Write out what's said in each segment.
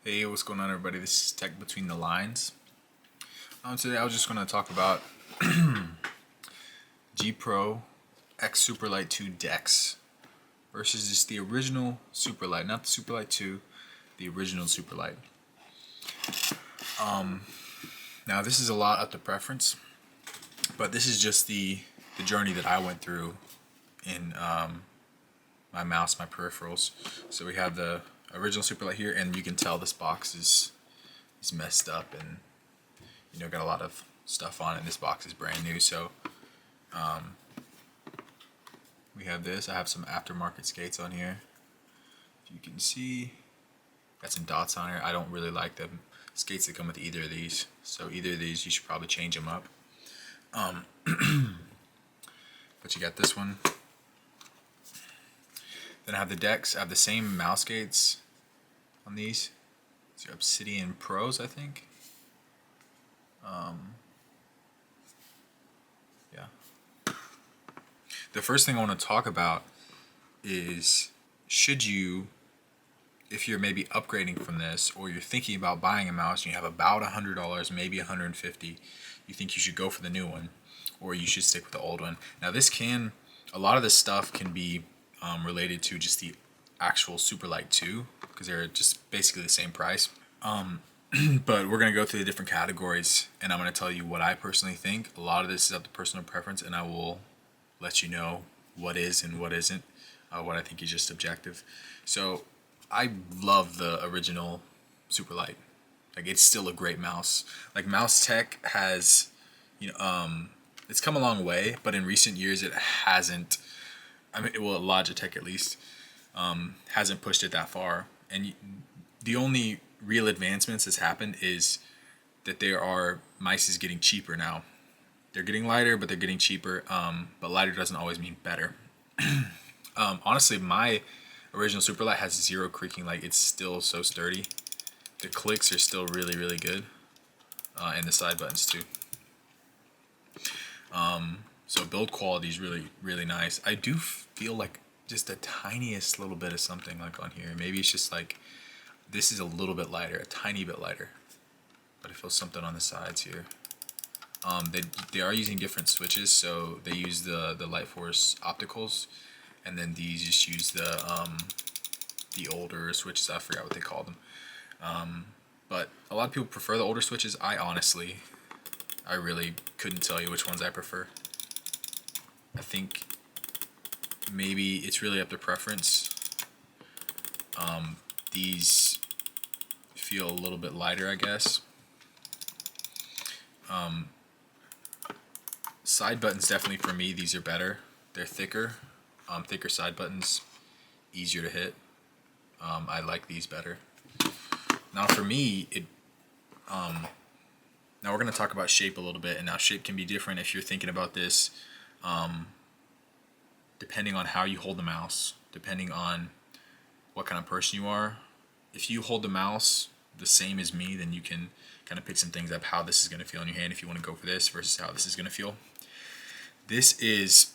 Hey, what's going on, everybody? This is Tech Between the Lines. Today I was just going to talk about G Pro X Superlight 2 DeX versus just the original Superlight, not the Superlight 2, the original Superlight. Now this is a lot up to preference, but this is just the journey that I went through in my mouse, my peripherals. So we have the original Superlight here, and you can tell this box is messed up and got a lot of stuff on it. This box is brand new, so we have this. I have some aftermarket skates on here. If you can see, got some dots on here. I don't really like the skates that come with either of these, so either of these you should probably change them up. But you got this one. Then I have the DeX. I have the same mouse skates on these. These are Obsidian Pros, I think. Yeah. The first thing I want to talk about is, should you, if you're maybe upgrading from this, or you're thinking about buying a mouse and you have about $100, maybe $150, you think you should go for the new one, or you should stick with the old one. Now a lot of this stuff can be related to just the actual Superlight 2, because they're just basically the same price. But we're going to go through the different categories, and I'm going to tell you what I personally think. A lot of this is up to personal preference, and I will let you know what is and what isn't, what I think is just objective. So I love the original Superlight. Like, it's still a great mouse. Like, mouse tech has, it's come a long way, but in recent years it hasn't. I mean, well, Logitech at least hasn't pushed it that far. And the only real advancements that's happened is that there are mice is getting cheaper now. They're getting lighter, but they're getting cheaper. But lighter doesn't always mean better. Honestly, my original Superlight has zero creaking. Like, it's still so sturdy. The clicks are still really, really good, and the side buttons too. So build quality is really, really nice. I do feel like just the tiniest little bit of something like on here. Maybe it's just like this is a little bit lighter, a tiny bit lighter, but I feel something on the sides here. They are using different switches, so they use the Lightforce opticals, and then these just use the older switches. I forgot what they call them. But a lot of people prefer the older switches. I really couldn't tell you which ones I prefer. I think maybe it's really up to preference. These feel a little bit lighter, I guess. Side buttons, definitely for me, these are better. They're thicker, thicker side buttons, easier to hit. I like these better. Now for me, now we're going to talk about shape a little bit, and now shape can be different if you're thinking about this, depending on how you hold the mouse, depending on what kind of person you are. If you hold the mouse the same as me, then you can kind of pick some things up, how this is going to feel in your hand if you want to go for this versus how this is going to feel. This is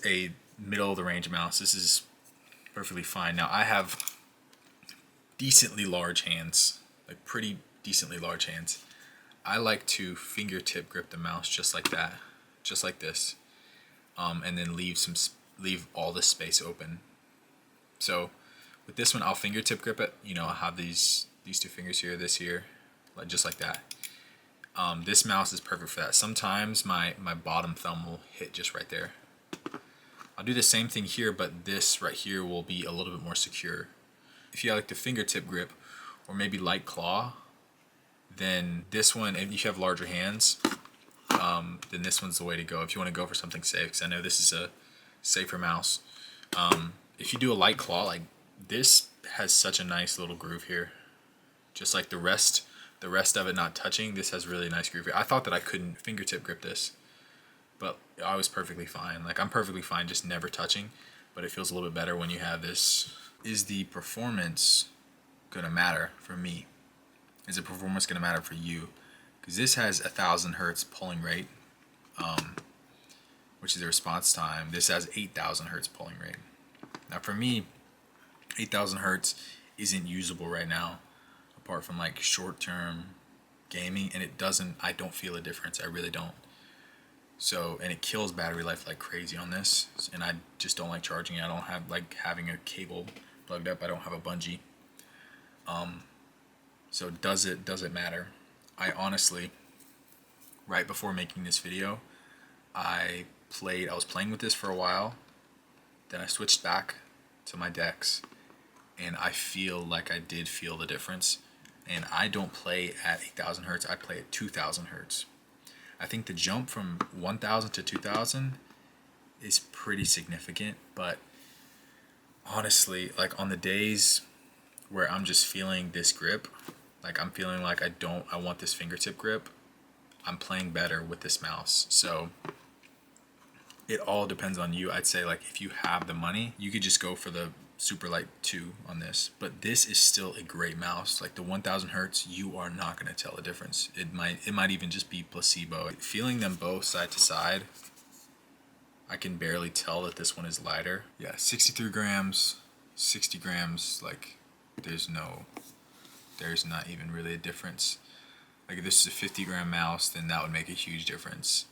a middle of the range mouse. This is perfectly fine. Now I have decently large hands, like pretty decently large hands. I like to fingertip grip the mouse just like that, just like this, and then leave all the space open. So with this one, I'll fingertip grip it. I'll have these two fingers here, this here, just like that. This mouse is perfect for that. Sometimes my bottom thumb will hit just right there. I'll do the same thing here, but this right here will be a little bit more secure. If you like the fingertip grip or maybe light claw, then this one, if you have larger hands, then this one's the way to go if you want to go for something safe, because I know this is a safer mouse. If you do a light claw, like this has such a nice little groove here, just like the rest of it not touching. This has really nice groove here. I thought that I couldn't fingertip grip this, but I was perfectly fine. Like, I'm perfectly fine just never touching, but it feels a little bit better when you have this. Is the performance gonna matter for me? Is the performance gonna matter for you? Because this has 1,000 hertz pulling rate, which is the response time. This has 8,000 hertz pulling rate. Now for me, 8,000 hertz isn't usable right now. apart from like short-term gaming, and I don't feel a difference. I really don't. So, and it kills battery life like crazy on this, and I just don't like charging it. I don't have like having a cable plugged up. I don't have a bungee. So does it matter? I honestly, right before making this video, I was playing with this for a while, then I switched back to my decks, and I feel like I did feel the difference. And I don't play at 8,000 hertz, I play at 2,000 hertz. I think the jump from 1,000 to 2,000 is pretty significant, but honestly, like on the days where I'm just feeling this grip, like I'm feeling like I want this fingertip grip, I'm playing better with this mouse. So it all depends on you. I'd say like if you have the money, you could just go for the Superlight 2 on this, but this is still a great mouse. Like the 1,000 hertz, you are not going to tell a difference. It might even just be placebo. Feeling them both side to side, I can barely tell that this one is lighter. Yeah, 63 grams, 60 grams, like there's not even really a difference. Like if this is a 50-gram mouse, then that would make a huge difference.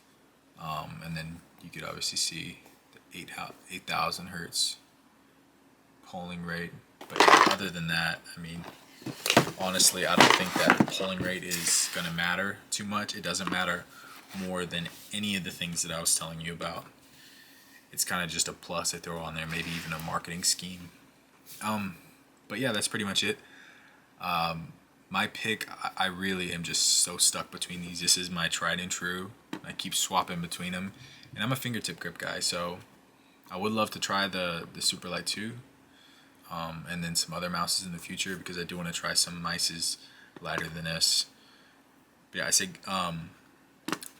And then you could obviously see the 8,000 hertz polling rate. But other than that, I mean, honestly, I don't think that polling rate is going to matter too much. It doesn't matter more than any of the things that I was telling you about. It's kind of just a plus I throw on there, maybe even a marketing scheme. But yeah, that's pretty much it. My pick, I really am just so stuck between these. This is my tried and true. I keep swapping between them, and I'm a fingertip grip guy, so I would love to try the Superlight 2, and then some other mouses in the future, because I do want to try some mices lighter than this. But yeah, I say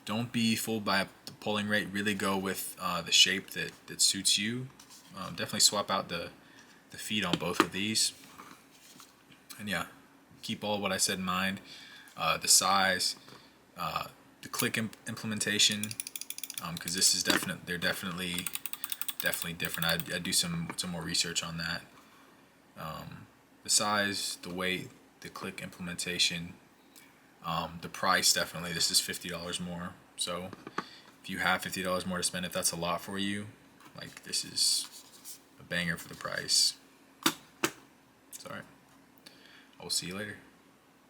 don't be fooled by the polling rate. Really go with the shape that suits you. Definitely swap out the feet on both of these, and yeah, keep all what I said in mind. The size, the click implementation, because this is they're definitely different. I do some more research on that. The size, the weight, the click implementation, the price, definitely. This is $50 more. So if you have $50 more to spend, if that's a lot for you, like this is a banger for the price. It's alright. I will see you later.